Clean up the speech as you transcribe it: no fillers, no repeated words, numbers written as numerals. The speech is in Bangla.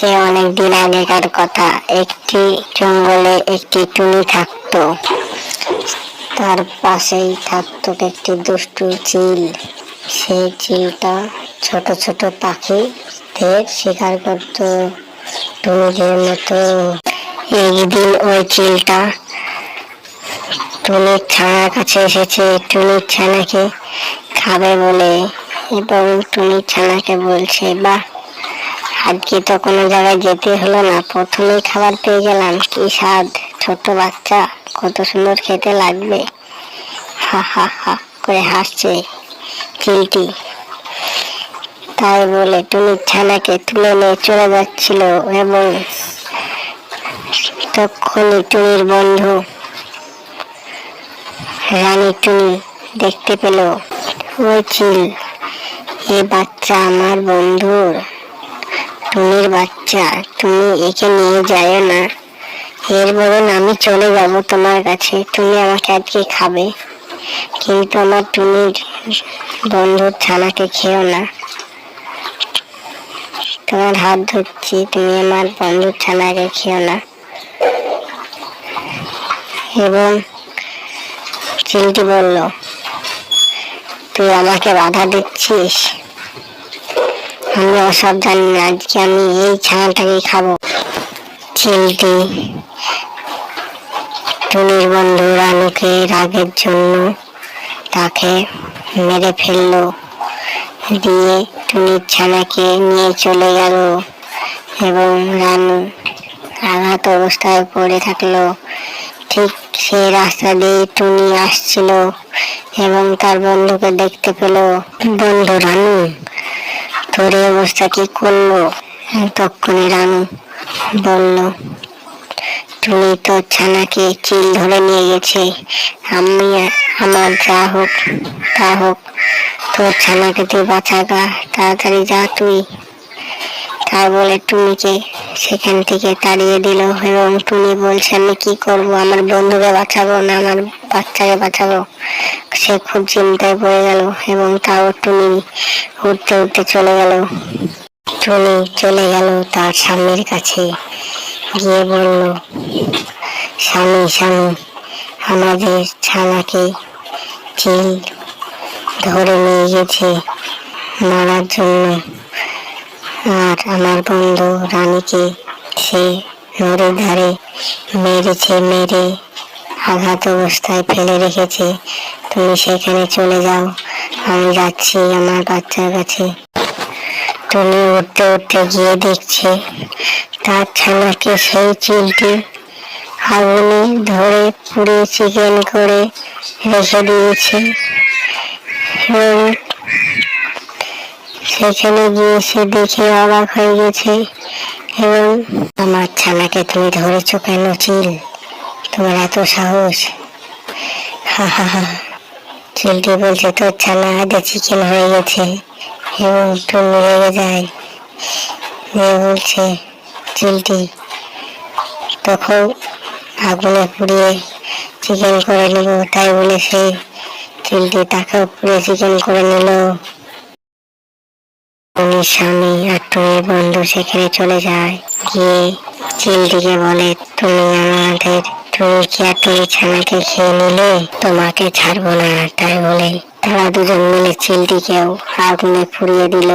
সে অনেক দিন আগেকার কথা। একটি জঙ্গলে একটি টুনি থাকতো। তার পাশেই থাকতো একটি দুষ্টু চিল। সেই চিলটা ছোট ছোট পাখিদের শিকার করত টুনিদের মতো। একদিন ওই চিলটা টুনির ছানার কাছে এসেছে টুনির ছানাকে খাবে বলে, এবং টুনির ছানাকে বলছে, বাহ, আজকে তো কোনো জায়গায় যেতে হলো না, প্রথমেই খাবার পেয়ে গেলাম, কি স্বাদ, ছোট্ট বাচ্চা, কত সুন্দর খেতে লাগবে। হা হা হা করে হাসছে চিলটি। তাই বলে টুনির ছানাকে তুলে নিয়ে চলে যাচ্ছিল, এবং তখনই টুনির বন্ধু রানী টুনি দেখতে পেল, ওই চিল, এ বাচ্চা আমার বন্ধুর, টুনির বাচ্চা, তুমি একে নিয়ে যাও না, এর বরং আমি চলে যাব তোমার কাছে, তুমি আমাকে আজকে খাবে, কিন্তু আমার টুনির বন্ধুর ছানাকে খেও না, তোমার হাত ধরছি, তুমি আমার বন্ধুর ছানাকে খেও না। এবং চিলটি বলল, তুই আমাকে বাধা দিচ্ছিস, আমি ওসব জানি না, আজকে আমি এই ছানাটাকে খাবো। চিলটি টুনির বন্ধু রানুকে রাগের জন্য তাকে মেরে ফেললো, দিয়ে টুনির ছানাকে নিয়ে চলে গেল, এবং রানু আঘাত অবস্থায় পড়ে থাকলো। ঠিক সেই রাস্তা দিয়ে টুনি আসছিল এবং তার বন্ধুকে দেখতে পেল। বন্ধু রানু, তোর এই অবস্থা কি করলো? তখনই রানু বলল, টুনি তোর ছানাকে চিল ধরে নিয়ে গেছে, আমি আমার যা হোক তা হোক, তোর ছানাকে তুই বাঁচাগা, তাড়াতাড়ি যা তুই। তাই বলে টুনিকে সেখান থেকে তাড়িয়ে দিল, এবং টুনি বলছে, আমি কি করব, আমার বন্ধুকে বাঁচাবো না আমার বাচ্চাকে বাঁচাবো। সে খুব চিন্তায় পড়ে গেল, এবং তাও টুনি উঠতে উঠতে চলে গেল। টুনি চলে গেল তার স্বামীর কাছে, গিয়ে বলল, স্বামী স্বামী, আমাদের ছানাকে চিল ধরে নিয়ে গেছে মারার জন্য, আর আমার বন্ধু রানীকে সে নদীর ধারে মেরেছে, মেরে আঘাত অবস্থায় ফেলে রেখেছে, তুমি সেখানে চলে যাও, আমি যাচ্ছি আমার বাচ্চার কাছে। টুনি উঠতে উঠতে গিয়ে দেখছে তার ছানাকে সেই চিলটি আগুনে ধরে পুড়িয়ে চিকেন করে রেখে দিয়েছে, এবং সেখানে গিয়ে সে দেখে অবাক হয়ে গেছে, এবং আমার ছানাকে তুমি ধরেছো কেন চিল, তোমার এত সাহস? হা হা হা। চিলটি বলছে, তোর ছানা আগে চিকেন হয়ে গেছে, এবং টুনি রেগে যায়, বলছে চিলটি তখন আগুনে পুড়িয়ে চিকেন করে নিল, তাই বলে সেই চিলটি তাকেও পুড়িয়ে চিকেন করে নিল। টুনির স্বামী আর টুনির বন্ধু সেখানে চলে যায়, গিয়ে চিলটিকে বলে, তুমি আমাদের টুনিকে আর টুনির ছানাকে খেয়ে নিলে, তোমাকে ছাড়বো না। তাই বলে তারা দুজন মিলে চিলটিকেও আগুনে পুড়িয়ে দিল।